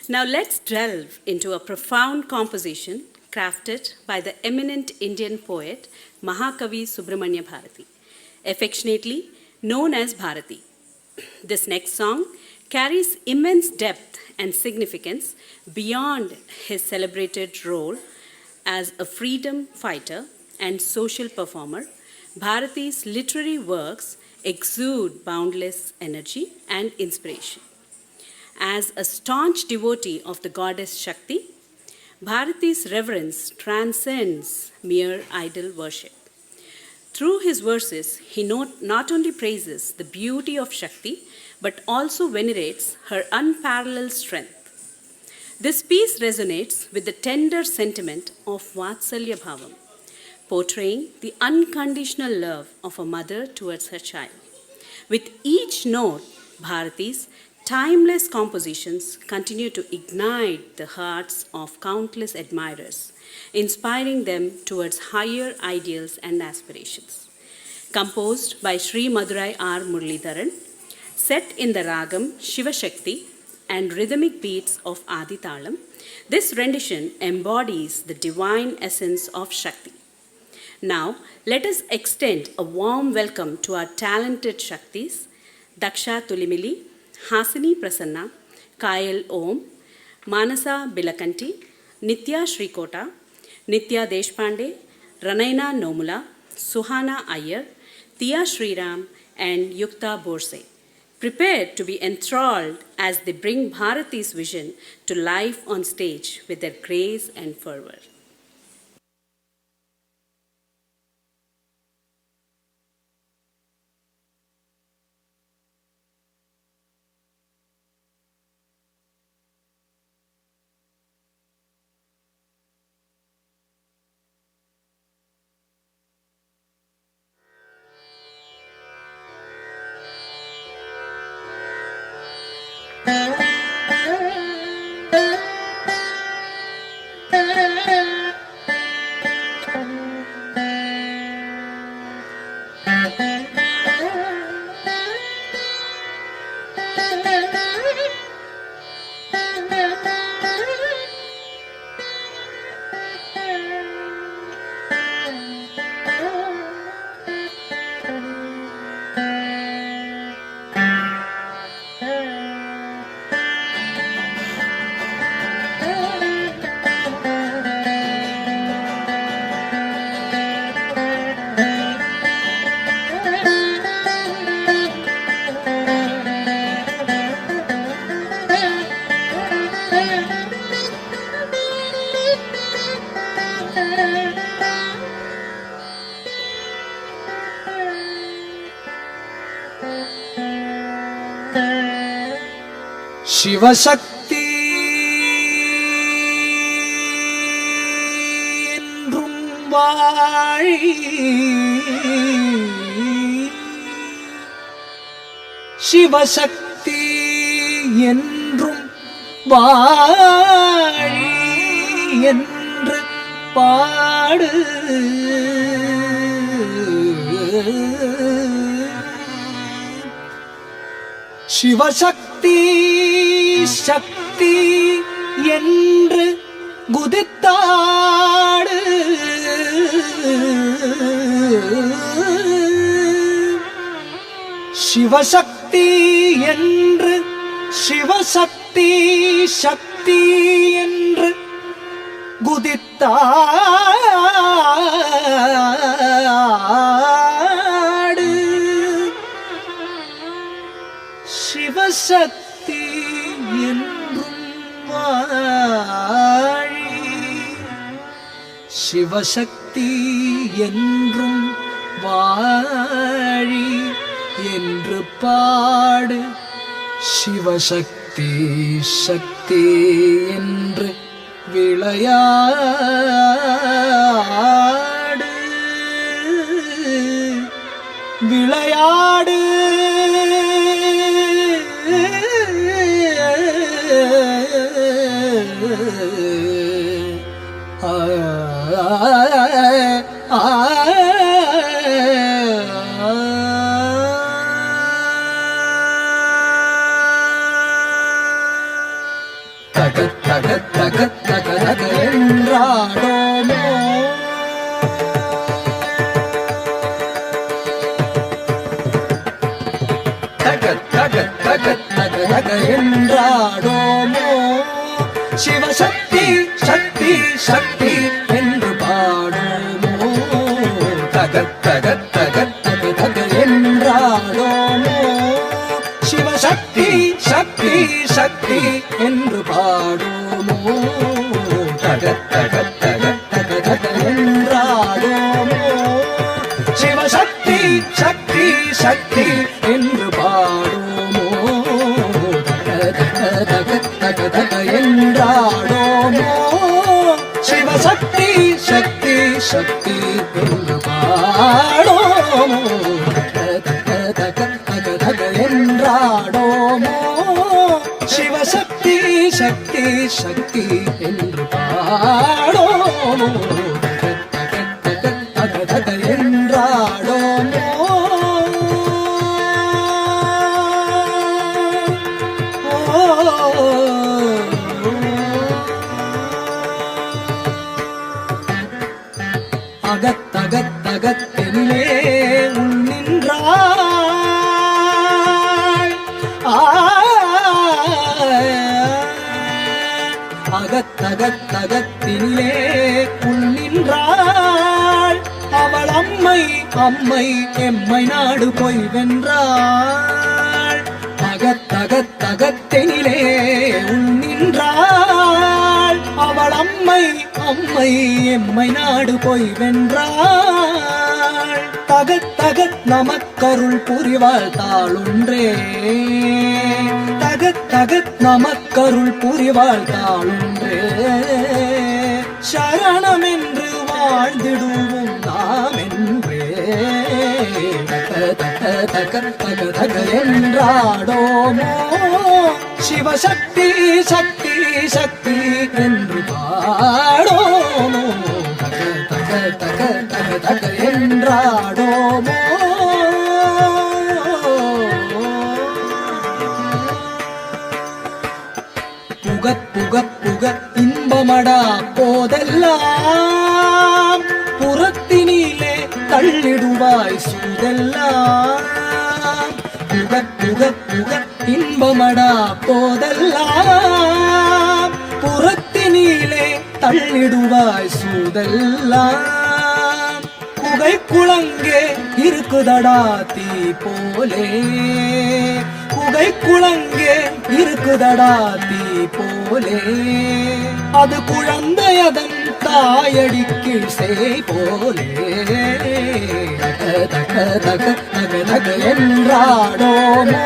Now let's delve into a profound composition crafted by the eminent Indian poet Mahakavi Subramanya Bharati, affectionately known as Bharati. This next song carries immense depth and significance beyond his celebrated role as a freedom fighter and social performer. Bharati's literary works exude boundless energy and inspiration. As a staunch devotee of the goddess Shakti, Bharati's reverence transcends mere idol worship. Through his verses, he not only praises the beauty of Shakti, but also venerates her unparalleled strength. This piece resonates with the tender sentiment of Vatsalya Bhavam, portraying the unconditional love of a mother towards her child. With each note, Bharati's timeless compositions continue to ignite the hearts of countless admirers, inspiring them towards higher ideals and aspirations. Composed by Sri Madurai R. Muralidharan, set in the ragam Shiva Shakti and rhythmic beats of Adi Talam, this rendition embodies the divine essence of Shakti. Now, let us extend a warm welcome to our talented Shaktis, Daksha Tulimili, Hasini Prasanna, Kayal Om, Manasa Bilakanti, Nitya Shrikota, Nitya Deshpande, Ranaina Nomula, Suhana Iyer, Tia Sriram, and Yukta Borse. Prepared to be enthralled as they bring Bharati's vision to life on stage with their grace and fervor. Sivasakthi என்றும் வாழி சிவசக்தி என்றும் வாழி என்று பாடு சிவசக்தி சக்தி என்று குதித்தாடு சிவசக்தி என்று சிவசக்தி சக்தி என்று குதித்தாடு சிவசக்தி என்றும் வாழி சிவசக்தி என்றும் வாழி என்று பாடு சிவசக்தி சக்தி என்று விளையாடு விளையாடு தக தக தக தக தக என்றாடோமோ தக தக தக தக தக என்றாடோமோ சிவசக்தி சக்தி சக்தி என்று பாடோமோ தக தக தக தக தக என்றாடோமோ சிவசக்தி சக்தி சக்தி என்று பாடோமோ தக தக தக தக தக என்றாடோமோ சிவசக்தி சக்தி சக்தி என்று பாடோமோ தக தக தக தக என்றாடோமோ சிவசக்தி சக்தி சக்தி என்று பாடோமோ தக தக தக தக என்றாடோமோ சிவசக்தி சக்தி சக்தி என்று பாடோமோ தக தக தக தக என்றாடோமோ அகத்தகத்தகத்திலே உன்னின்றாய் அகத்தகத்தகத்திலே உன்னின்றாள் அவள் அம்மை அம்மை எம்மை நாடு போய் வென்றாள் அகத்தகத்தகத்திலே உன்னின்றாள் அவள் அம்மை அம்மை எம்மை நாடு போய் வென்றாள் தகத் தகத் நமக்கருள் புரிவாள் தாளுன்றே தகத் தகத் நமக்கருள் புரிவாள் தாளுன்றே சரணம் என்று வாழ்ந்திடுவோம் நாம் என்றே தக தக தக தக தக என்றாடோமோ சிவசக்தி சக்தி சக்தி என்று பாடோமோ தக தக தக தக தக என்றாடோமோ புகத் புகத் புகத் இன்பமடா போதெல்லாம் புறத்தினிலே தள்ளிடுவாய் சூதெல்லாம் புகத் புகத் புகத் இன்பமடா போதெல்லாம் புறத்தினிலே தள்ளிடுவாய் சூதெல்லாம் புகை குளங்கே இருக்குதடா தீ போலே புகை குளங்கே இருக்குதடா தீ போலே அது குழந்தையதன் தாயடிக்கு செய் போலே தக தக தக தக என்றாடோமோ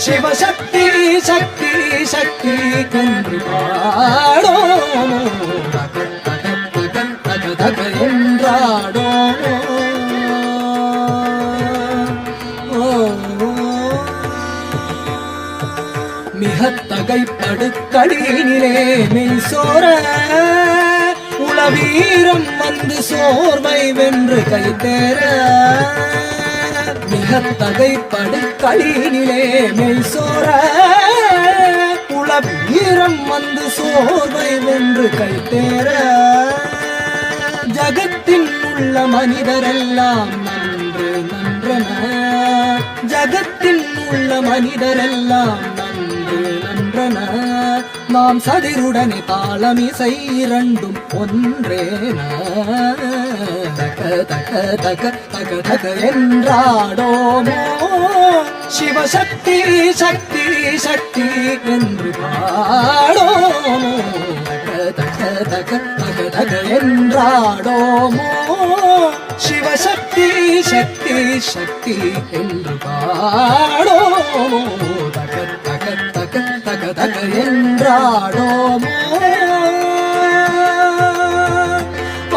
சிவசக்தி சக்தி சக்தி என்று பாடோமோ தக தக தக தக தக என்றாடோமோ மிகத்தகைப்படுக்களினிலே மெய் சோர உளவீரம் வந்து சோர்வை வென்று கை தேர மிகத்தகைப்படுக்களினிலே மெய் சோர உளவீரம் வந்து சோர்வை வென்று கை தேர ஜகத்தின் உள்ள மனிதரெல்லாம் நன்று நன்றன ஜகத்தின் உள்ள மனிதரெல்லாம் நன்று நன்றன நாம் சதிருடனே தாளமிசை இரண்டும் ஒன்றேன தக தக தக தக தக என்றாடோமோ சிவசக்தி சக்தி சக்தி என்று பாடோமோ தக தக தக தக தக என்றாடோமோ சிவசக்தி சக்தி சக்தி என்று பாடோமோ தக தக தக தக தக என்றாடோமோ ஓ